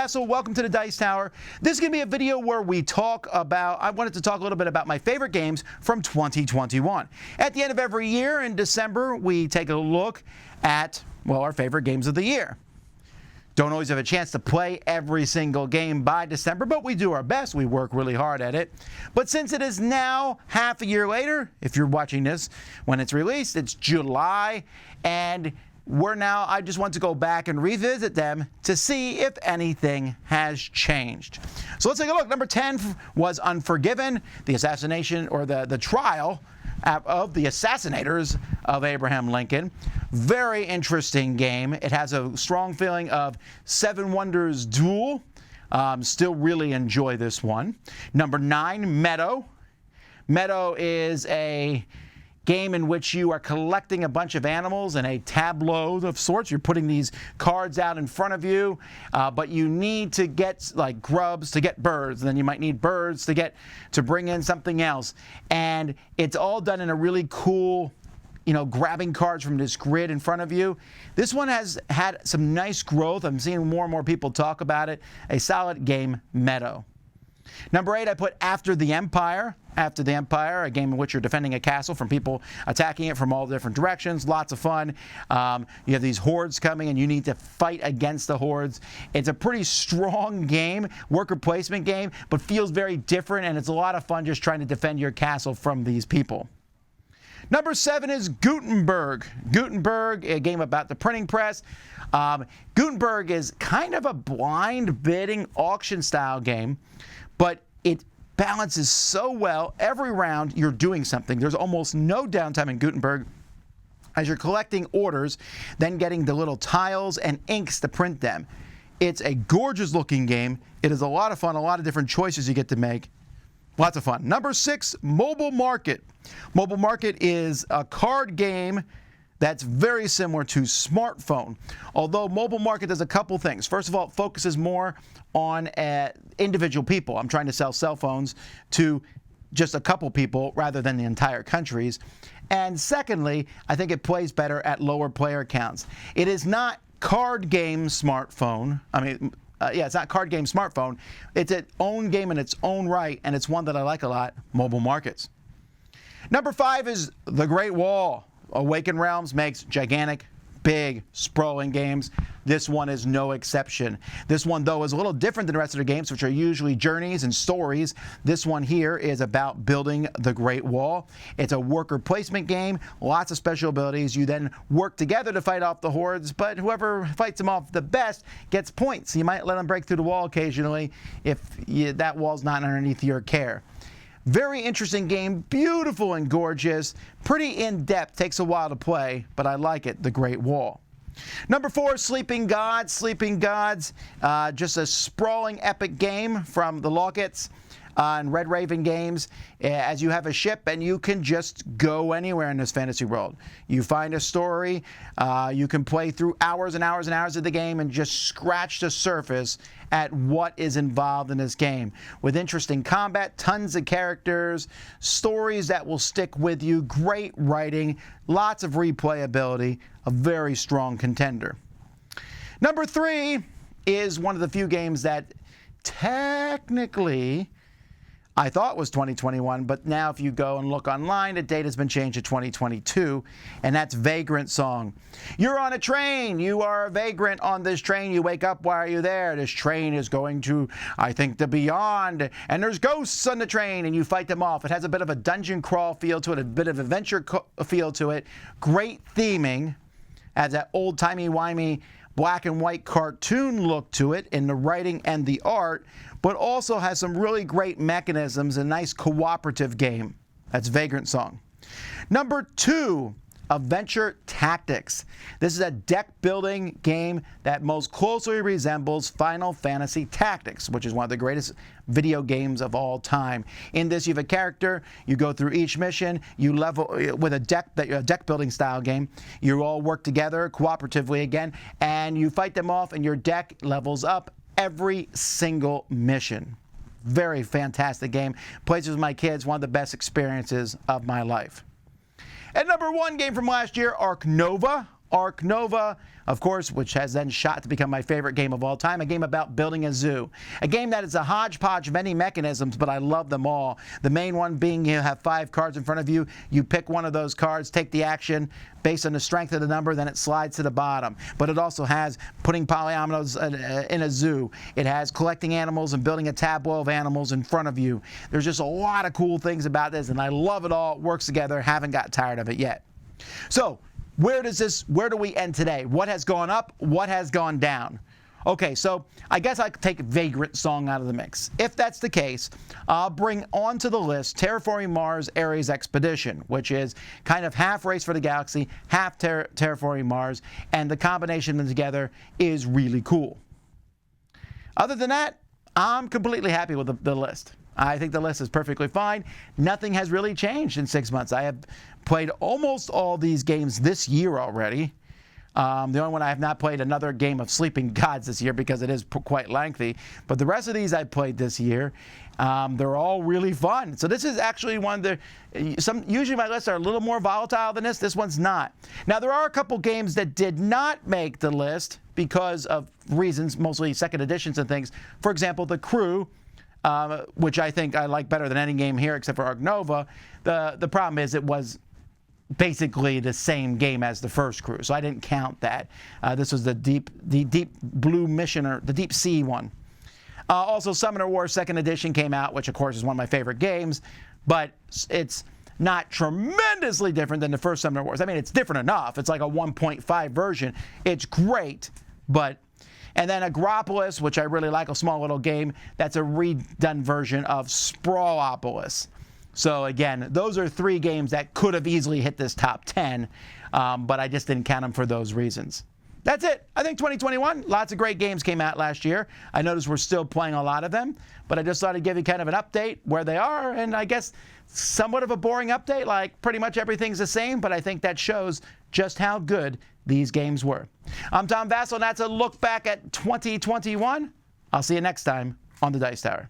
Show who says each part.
Speaker 1: Vasel. Welcome to the Dice Tower. This is going to be a video where we talk about, I wanted to talk a little bit about my favorite games from 2021. At the end of every year in December, we take a look at, well, our favorite games of the year. Don't always have a chance to play every single game by December, but we do our best. We work really hard at it. But since it is now half a year later, if you're watching this when it's released, it's July, and I just want to go back and revisit them to see if anything has changed. So let's take a look. Number 10 was Unforgiven, the assassination or the trial of the assassinators of Abraham Lincoln. Very interesting game. It has a strong feeling of Seven Wonders Duel. Still really enjoy this one. Number 9, Meadow. Meadow is a game in which you are collecting a bunch of animals in a tableau of sorts. You're putting these cards out in front of you, but you need to get like grubs to get birds, and then you might need birds to bring in something else. And it's all done in a really cool, grabbing cards from this grid in front of you. This one has had some nice growth. I'm seeing more and more people talk about it. A solid game, Meadow. Number 8, I put After the Empire. After the Empire, a game in which you're defending a castle from people attacking it from all different directions. Lots of fun. You have these hordes coming, and you need to fight against the hordes. It's a pretty strong game, worker placement game, but feels very different, and it's a lot of fun just trying to defend your castle from these people. Number 7 is Gutenberg. Gutenberg, a game about the printing press. Gutenberg is kind of a blind bidding auction style game, but it balances so well. Every round you're doing something. There's almost no downtime in Gutenberg as you're collecting orders, then getting the little tiles and inks to print them. It's a gorgeous looking game. It is a lot of fun, a lot of different choices you get to make. Lots of fun. Number 6, Mobile Market. Mobile Market is a card game that's very similar to Smartphone, although Mobile Market does a couple things. First of all, it focuses more on individual people. I'm trying to sell cell phones to just a couple people rather than the entire countries. And secondly, I think it plays better at lower player counts. It is not card game Smartphone. It's not card game Smartphone. It's its own game in its own right, and it's one that I like a lot, Mobile Markets. Number 5 is The Great Wall. Awakened Realms makes gigantic, big, sprawling games. This one is no exception. This one, though, is a little different than the rest of the games, which are usually journeys and stories. This one here is about building the Great Wall. It's a worker placement game, lots of special abilities. You then work together to fight off the hordes, but whoever fights them off the best gets points. You might let them break through the wall occasionally if that wall's not underneath your care. Very interesting game, beautiful and gorgeous, pretty in-depth, takes a while to play, but I like it, The Great Wall. Number 4, Sleeping Gods. Sleeping Gods, just a sprawling epic game from the Lockets and Red Raven Games, as you have a ship and you can just go anywhere in this fantasy world. You find a story, you can play through hours and hours and hours of the game and just scratch the surface at what is involved in this game. With interesting combat, tons of characters, stories that will stick with you, great writing, lots of replayability, a very strong contender. Number 3 is one of the few games that technically I thought was 2021, but now if you go and look online, the date has been changed to 2022, and that's Vagrantsong. You're on a train. You are a vagrant on this train. You wake up, why are you there? This train is going to, I think, the beyond, and there's ghosts on the train, and you fight them off. It has a bit of a dungeon crawl feel to it, a bit of adventure feel to it. Great theming, has that old-timey-wimey black and white cartoon look to it in the writing and the art, but also has some really great mechanisms, a nice cooperative game. That's Vagrantsong. Number 2, Adventure Tactics. This is a deck-building game that most closely resembles Final Fantasy Tactics, which is one of the greatest video games of all time. In this, you have a character, you go through each mission, you level with a deck-building style game. You all work together cooperatively again, and you fight them off, and your deck levels up every single mission. Very fantastic game. Plays with my kids, one of the best experiences of my life. At number 1 game from last year, Ark Nova. Ark Nova, of course, which has then shot to become my favorite game of all time, a game about building a zoo. A game that is a hodgepodge of many mechanisms, but I love them all. The main one being you have 5 cards in front of you. You pick one of those cards, take the action based on the strength of the number, then it slides to the bottom. But it also has putting polyominoes in a zoo. It has collecting animals and building a tableau of animals in front of you. There's just a lot of cool things about this, and I love it all. It works together. Haven't got tired of it yet. So, where do we end today? What has gone up? What has gone down? Okay, so I guess I could take Vagrantsong out of the mix. If that's the case, I'll bring onto the list Terraforming Mars Ares Expedition, which is kind of half Race for the Galaxy, half Terraforming Mars, and the combination of them together is really cool. Other than that, I'm completely happy with the list. I think the list is perfectly fine. Nothing has really changed in 6 months. I have played almost all these games this year already. The only one I have not played another game of Sleeping Gods this year because it is quite lengthy. But the rest of these I played this year. They're all really fun. So this is actually one of the, usually my lists are a little more volatile than this. This one's not. Now there are a couple games that did not make the list because of reasons, mostly second editions and things. For example, The Crew, which I think I like better than any game here except for Ark Nova. The problem is it was basically the same game as the first Crew, so I didn't count that. This was the deep blue mission, or the deep sea one. Also, Summoner Wars 2nd Edition came out, which of course is one of my favorite games, but it's not tremendously different than the first Summoner Wars. I mean, it's different enough. It's like a 1.5 version. It's great, but... And then Agropolis, which I really like, a small little game. That's a redone version of Sprawlopolis. So again, those are 3 games that could have easily hit this top 10, but I just didn't count them for those reasons. That's it. I think 2021, lots of great games came out last year. I noticed we're still playing a lot of them, but I just thought I'd give you kind of an update where they are, and I guess somewhat of a boring update, like pretty much everything's the same, but I think that shows just how good these games were. I'm Tom Vasel, and that's a look back at 2021. I'll see you next time on the Dice Tower.